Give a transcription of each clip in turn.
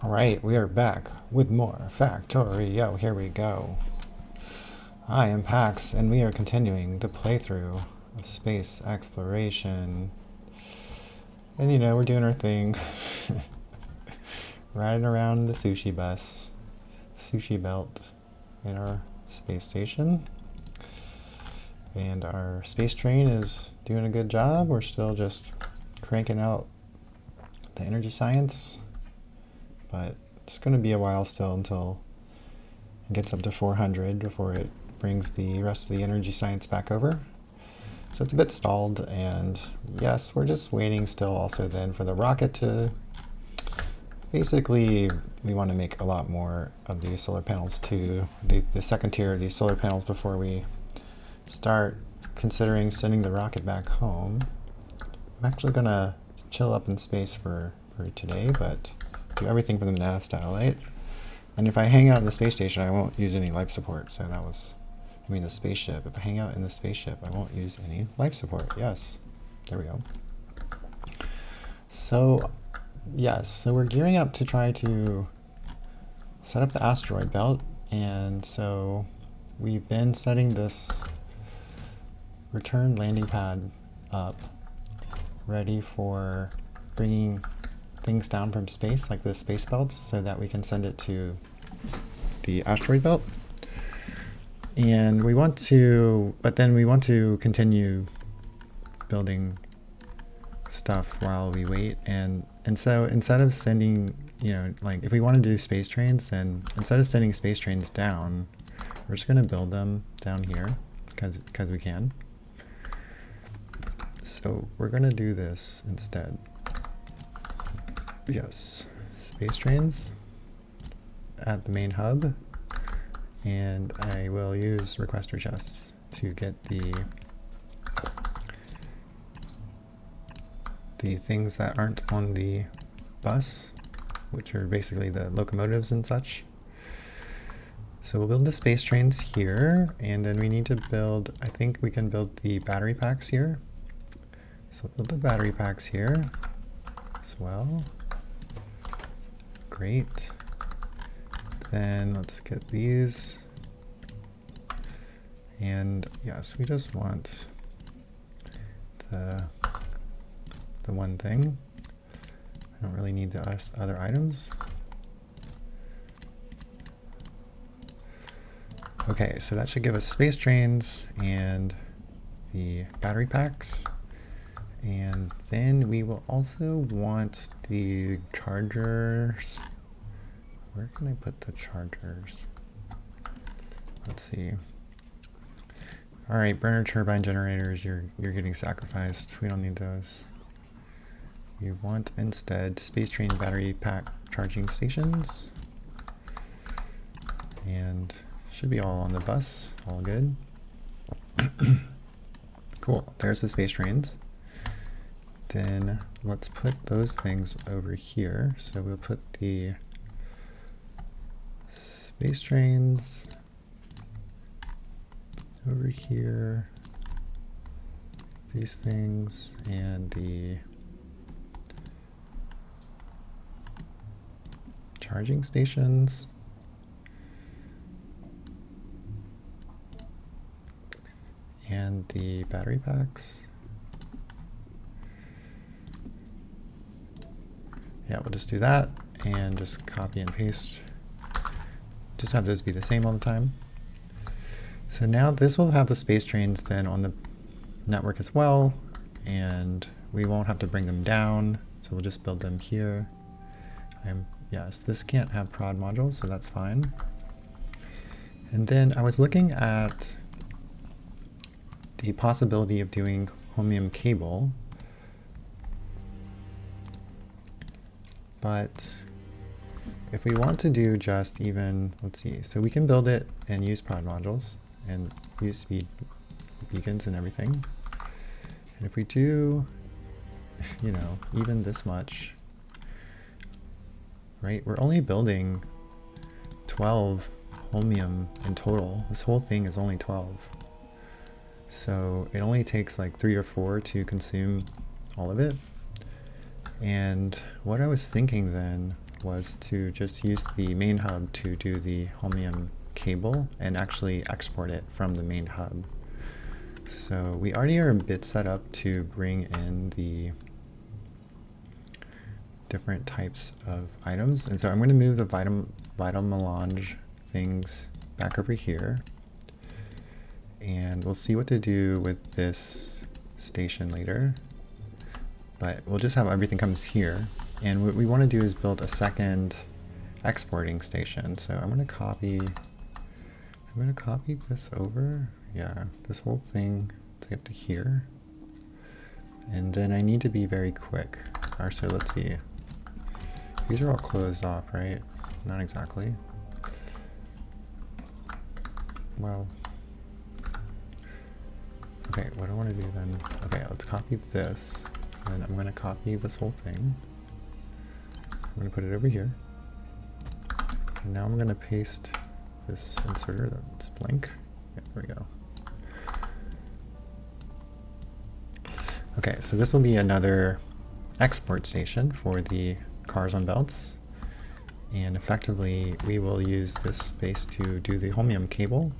Alright, we are back with more Factorio. Here we go. I am Pax, and we are continuing the playthrough of space exploration. And you know, we're doing our thing. Riding around the sushi bus, sushi belt, in our space station. And our space train is doing a good job. We're still just cranking out the energy science. But it's going to be a while still until it gets up to 400 before it brings the rest of the energy science back over. So it's a bit stalled, and yes, we're just waiting still also then for the rocket to... Basically, we want to make a lot more of these solar panels too, the second tier of these solar panels before we start considering sending the rocket back home. I'm actually going to chill up in space for today, but do everything from the nav satellite. And if I hang out in the space station, I won't use any life support. So that was, I mean the spaceship. If I hang out in the spaceship, I won't use any life support. Yes, there we go. So, yes, so we're gearing up to try to set up the asteroid belt. And so we've been setting this return landing pad up, ready for bringing things down from space, like the space belts, so that we can send it to the asteroid belt. And we want to, but then we want to continue building stuff while we wait. And so instead of sending, you know, like if we want to do space trains, then instead of sending space trains down, we're just going to build them down here because we can. So we're going to do this instead. Yes, space trains at the main hub, and I will use requester chests to get the things that aren't on the bus, which are basically the locomotives and such. So we'll build the space trains here, and then we need to build, I think we can build the battery packs here. So we'll build the battery packs here as well. Great. Then let's get these. And yes, we just want the one thing. I don't really need the other items. Okay, so that should give us space trains and the battery packs. And then we will also want the chargers. Where can I put the chargers? Let's see. All right, burner turbine generators, you're getting sacrificed. We don't need those. We want instead space train battery pack charging stations. And should be all on the bus, all good. Cool, there's the space trains. Then let's put those things over here. So we'll put the space trains over here, these things, and the charging stations. And the battery packs. Yeah, we'll just do that and just copy and paste. Just have those be the same all the time. So now this will have the space trains then on the network as well, and we won't have to bring them down, so we'll just build them here. Yes, this can't have prod modules, so that's fine. And then I was looking at the possibility of doing Holmium cable, but if we want to do just even, let's see, so we can build it and use prod modules and use speed beacons and everything. And if we do, you know, even this much, right, we're only building 12 Holmium in total. This whole thing is only 12. So it only takes like 3 or 4 to consume all of it. And what I was thinking then was to just use the main hub to do the Holmium cable and actually export it from the main hub. So we already are a bit set up to bring in the different types of items. And so I'm going to move the vital melange things back over here. And we'll see what to do with this station later. But we'll just have everything comes here. And what we want to do is build a second exporting station. So I'm going to copy this over. Yeah, this whole thing to get to here. And then I need to be very quick. Or so let's see. These are all closed off, right? Not exactly. Well, okay, what do I want to do then? Okay, let's copy this. And I'm going to copy this whole thing. I'm going to put it over here. And now I'm going to paste this inserter that's blank. Yeah, there we go. Okay, so this will be another export station for the cars on belts. And effectively, we will use this space to do the Holmium cable.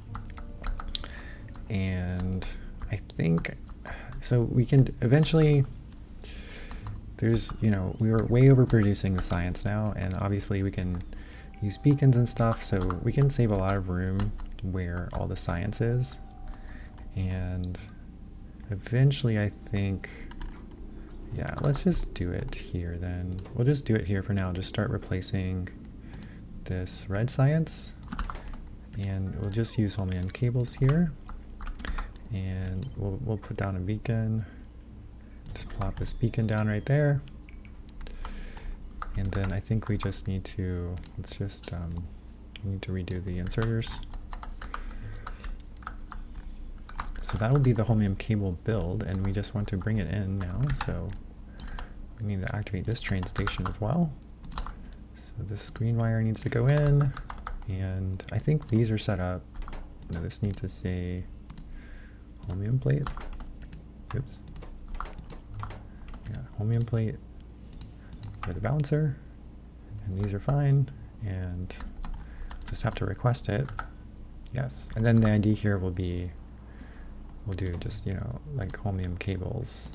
And I think, so we can eventually, there's, you know, we were way overproducing the science now, and obviously we can use beacons and stuff, so we can save a lot of room where all the science is. And eventually I think, yeah, let's just do it here then. We'll just do it here for now. Just start replacing this red science. And we'll just use Holmium cables here. And we'll put down a beacon. Just plop this beacon down right there. And then I think we just need to, let's just, we need to redo the inserters. So that will be the Holmium cable build, and we just want to bring it in now. So we need to activate this train station as well. So this green wire needs to go in, and I think these are set up. No, this needs to say Holmium plate. Oops. Yeah, Holmium plate for the balancer, and these are fine, and just have to request it. Yes, and then the ID here will be, we'll do just, you know, like Holmium cables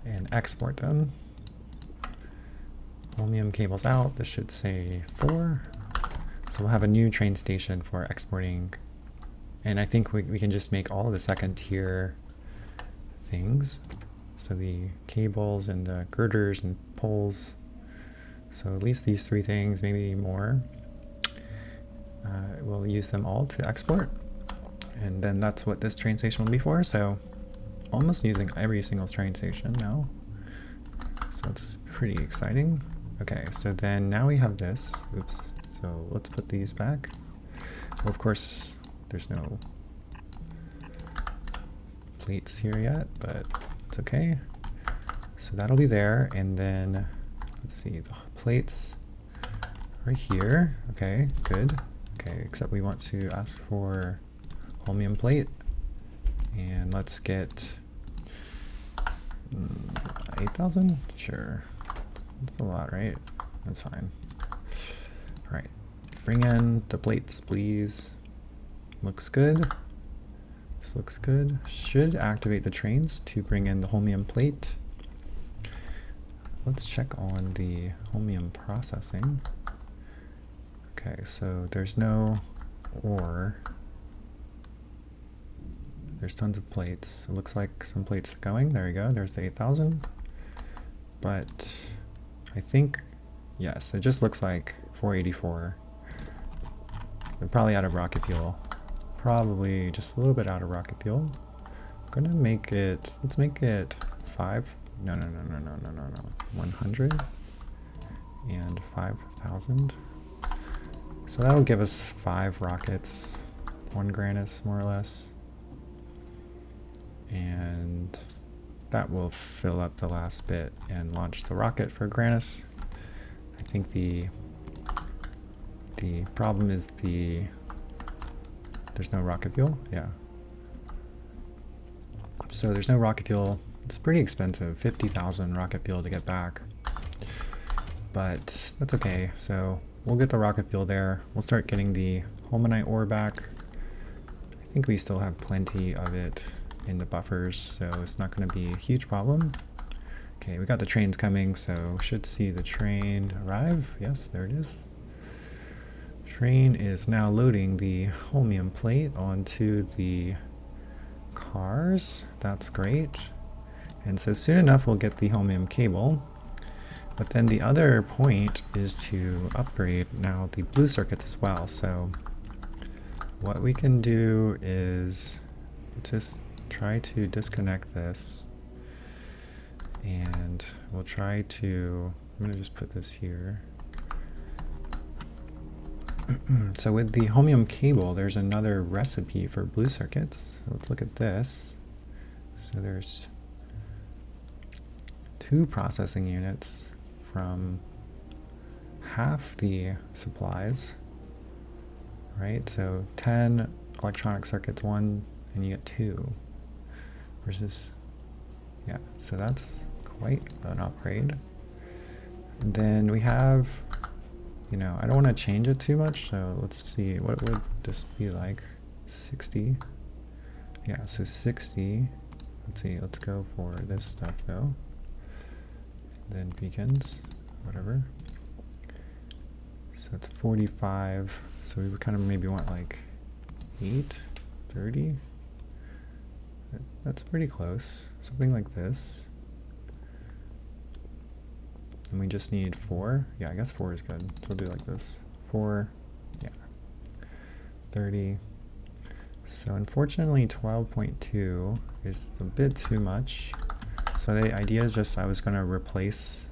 and export them. Holmium cables out, this should say 4. So we'll have a new train station for exporting. And I think we can just make all of the second tier things. So the cables and the girders and poles. So at least these 3 things, maybe more. We'll use them all to export. And then that's what this train station will be for. So almost using every single train station now. So that's pretty exciting. Okay, so then now we have this. Oops. So let's put these back. Well, of course, there's no plates here yet, but it's okay. So that'll be there. And then let's see, the plates right here. Okay, good. Okay, except we want to ask for Holmium plate, and let's get 8,000. Sure, that's a lot, right? That's fine. All right, bring in the plates, please. Looks good. This looks good. Should activate the trains to bring in the Holmium plate. Let's check on the Holmium processing. Okay, so there's no ore. There's tons of plates. It looks like some plates are going. There you go. There's the 8,000. But I think, yes, it just looks like 484. They're probably out of rocket fuel. Probably just a little bit out of rocket fuel. I'm gonna make it, let's make it 5. No. 100 and 5,000. So that'll give us 5 rockets, 1 Granus more or less. And that will fill up the last bit and launch the rocket for Granus. I think the problem is there's no rocket fuel. Yeah. So there's no rocket fuel. It's pretty expensive, 50,000 rocket fuel to get back. but that's okay. So we'll get the rocket fuel there. We'll start getting the Holmonite ore back. I think we still have plenty of it in the buffers, so it's not going to be a huge problem. Okay, we got the trains coming, so should see the train arrive. Yes, there it is. Train is now loading the Holmium plate onto the cars. That's great. And so soon enough we'll get the Holmium cable. But then the other point is to upgrade now the blue circuits as well. So what we can do is just try to disconnect this, and we'll try to, I'm going to just put this here. So with the Holmium cable, there's another recipe for blue circuits. So let's look at this. So there's 2 processing units from half the supplies, right? So 10 electronic circuits, 1, and you get 2. Versus, yeah, so that's quite an upgrade. And then we have, you know, I don't want to change it too much, so let's see, what would this be like? 60. Yeah, so 60. Let's see, let's go for this stuff though. Then beacons, whatever. So it's 45. So we would kind of maybe want like 8, 30. That's pretty close. Something like this. And we just need 4. Yeah, I guess 4 is good. So we'll do like this. 4, yeah. 30. So unfortunately 12.2 is a bit too much. So the idea is just I was going to replace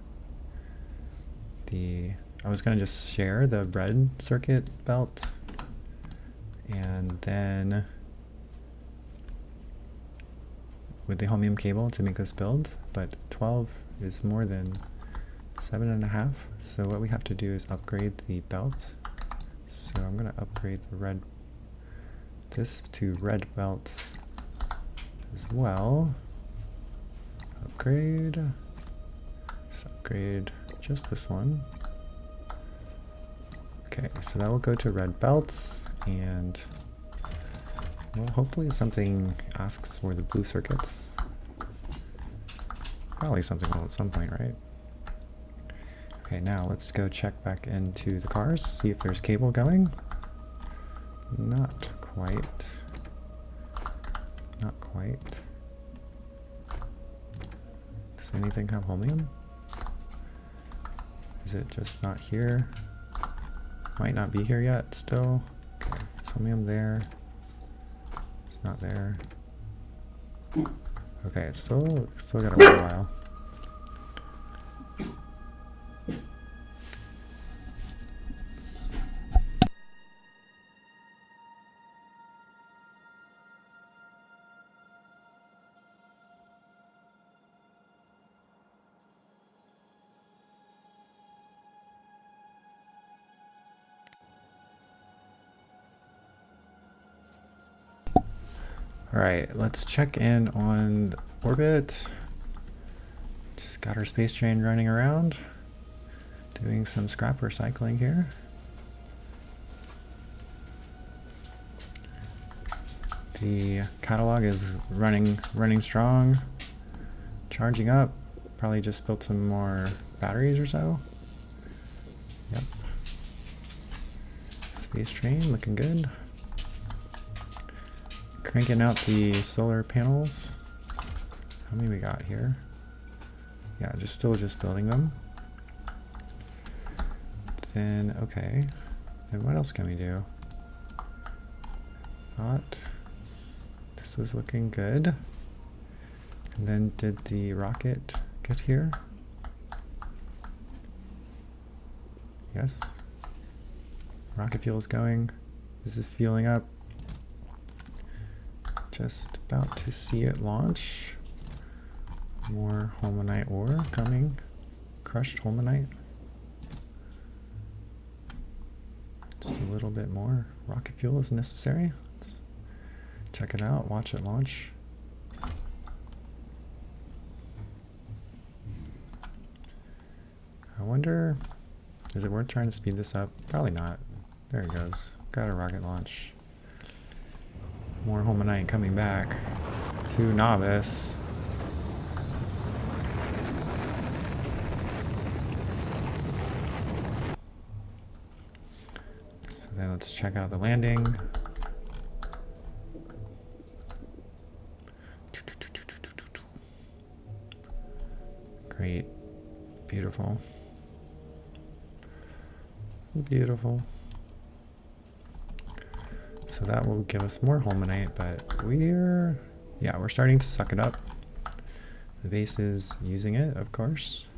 the, I was going to just share the red circuit belt, and then with the Holmium cable to make this build, but 12 is more than 7.5. So what we have to do is upgrade the belt. So I'm going to upgrade the red, this to red belts as well. Upgrade. Let's upgrade just this one. Okay, so that will go to red belts, and well, hopefully something asks for the blue circuits. Probably something will at some point, right? Okay, now let's go check back into the cars, see if there's cable going. Not quite. Not quite. Does anything have Holmium? Is it just not here? Might not be here yet still. Okay, is Holmium there? It's not there. Okay, it's still got a while. Alright, let's check in on orbit. Just got our space train running around, doing some scrap recycling here. The catalog is running strong, charging up. Probably just built some more batteries or so. Yep. Space train looking good. Cranking out the solar panels. How many we got here? Yeah, still just building them. Then, okay. Then what else can we do? Thought this was looking good. And then did the rocket get here? Yes. Rocket fuel is going. This is fueling up. Just about to see it launch. More Holmonite ore coming. Crushed Holmonite. Just a little bit more rocket fuel is necessary. Let's check it out, watch it launch. I wonder, is it worth trying to speed this up? Probably not. There it goes. Got a rocket launch. More Holmanite coming back to Novice. So then let's check out the landing. Great. Beautiful. Beautiful. So that will give us more Holmanite, but we're starting to suck it up. The base is using it, of course.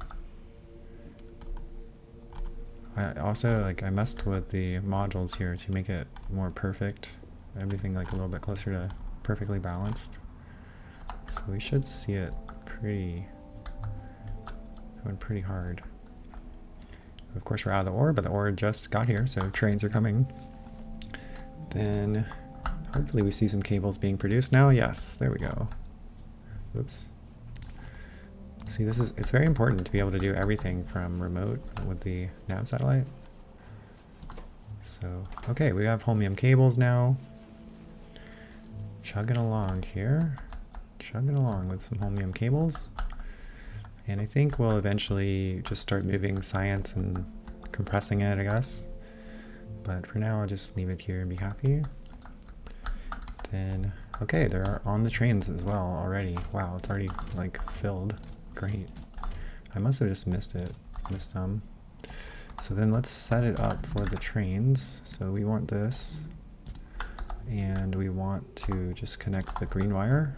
I also, I messed with the modules here to make it more perfect. Everything a little bit closer to perfectly balanced. So we should see it going pretty hard. Of course, we're out of the ore, but the ore just got here, so trains are coming. Then hopefully we see some cables being produced now. Yes, there we go. Oops. See, it's very important to be able to do everything from remote with the nav satellite. So, okay, we have Holmium cables now. Chugging along here. Chugging along with some Holmium cables. And I think we'll eventually just start moving science and compressing it, I guess. But for now, I'll just leave it here and be happy. Then, okay, they're on the trains as well already. Wow, it's already filled. Great. I must have just missed some. So then let's set it up for the trains. So we want this. And we want to just connect the green wire.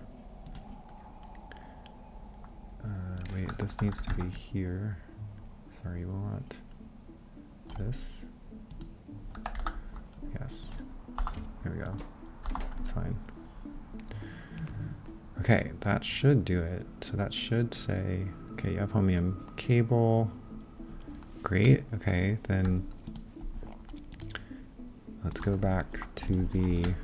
Wait, this needs to be here. Sorry, we want this. Yes. There we go. It's fine. Okay, that should do it. So that should say, okay, you have Holmium cable. Great. Okay, then let's go back to the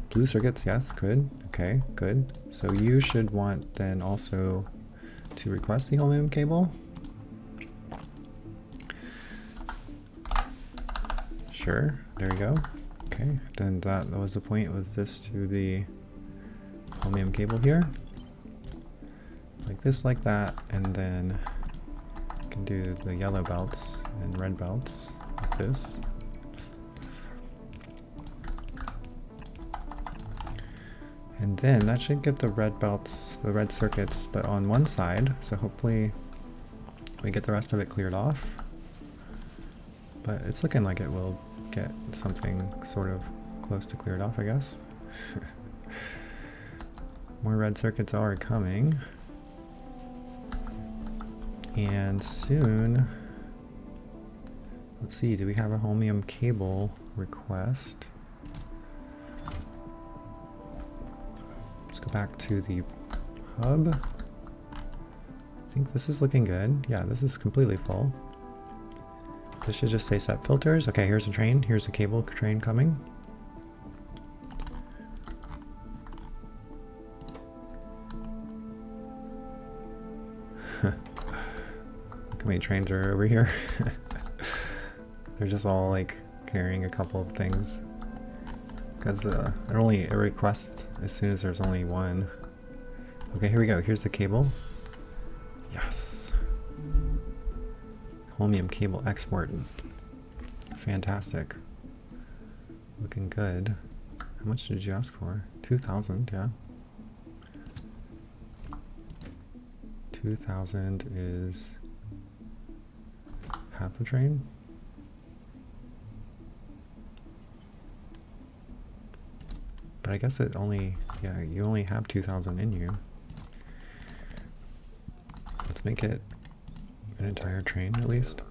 blue circuits. Yes, good. Okay, good. So you should want then also to request the Holmium cable. Sure, there we go. Okay, then that was the point, was this to the Holmium cable here. Like this, like that, and then you can do the yellow belts and red belts like this. And then that should get the red belts, the red circuits, but on one side, so hopefully we get the rest of it cleared off. But it's looking like it will get something sort of close to cleared off, I guess. More red circuits are coming. And soon, let's see, do we have a Holmium cable request? Let's go back to the hub. I think this is looking good. Yeah, this is completely full. This should just say set filters. Okay, here's a train. Here's a cable train coming. Look how many trains are over here. They're just all carrying a couple of things. Because it only requests as soon as there's only one. Okay, here we go. Here's the cable. Yes. Holmium cable export. Fantastic. Looking good. How much did you ask for? 2,000, yeah. 2,000 is half a train. But I guess it only, yeah, you only have 2,000 in you. Let's make it an entire train at least.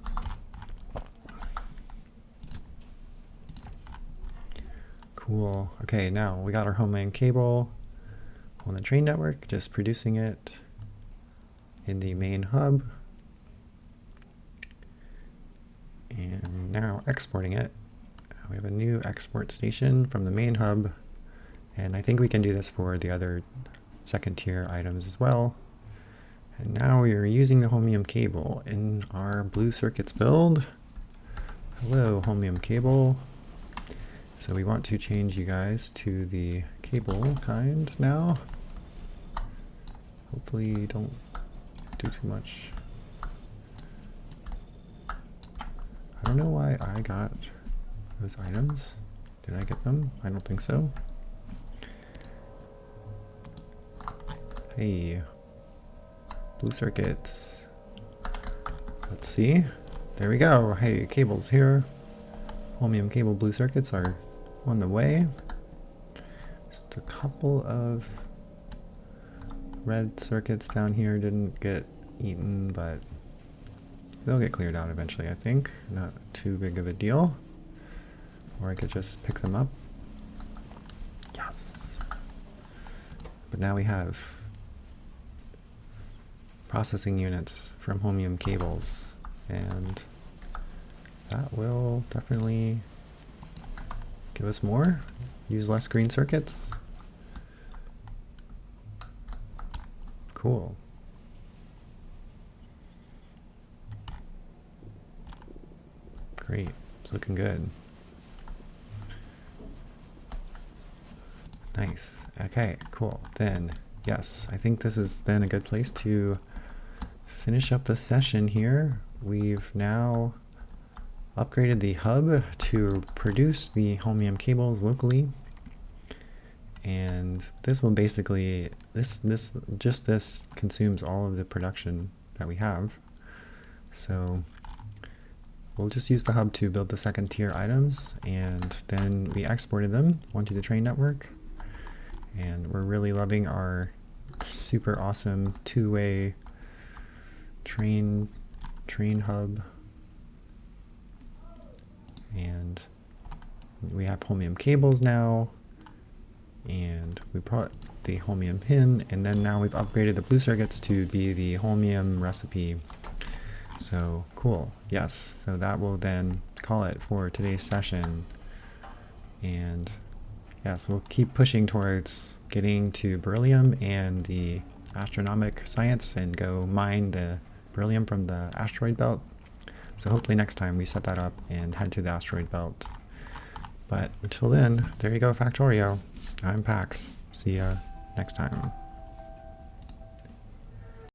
Cool. Okay, now we got our Holmium cable on the train network, just producing it in the main hub. And now exporting it. We have a new export station from the main hub. And I think we can do this for the other second tier items as well. And now we are using the Holmium cable in our blue circuits build. Hello, Holmium cable. So we want to change you guys to the cable kind now. Hopefully don't do too much. I don't know why I got those items. Did I get them? I don't think so. Hey, blue circuits. Let's see. There we go. Hey, cables here. Holmium cable blue circuits are on the way. Just a couple of red circuits down here didn't get eaten, but they'll get cleared out eventually, I think. Not too big of a deal. Or I could just pick them up. Yes. But now we have processing units from Holmium cables, and that will definitely give us more. Use less green circuits. Cool. Great. It's looking good. Nice. Okay, cool. Then, yes, I think this has been a good place to finish up the session here. We've now upgraded the hub to produce the Holmium cables locally, and this will basically this consumes all of the production that we have. So we'll just use the hub to build the second tier items, and then we exported them onto the train network, and we're really loving our super awesome two-way train hub. And we have Holmium cables now, and we brought the Holmium pin, and then now we've upgraded the blue circuits to be the Holmium recipe. So cool. Yes, so that will then call it for today's session. And yes, we'll keep pushing towards getting to beryllium and the astronomic science and go mine the beryllium from the asteroid belt. So hopefully next time we set that up and head to the asteroid belt. But until then, there you go, Factorio. I'm Pax. See ya next time.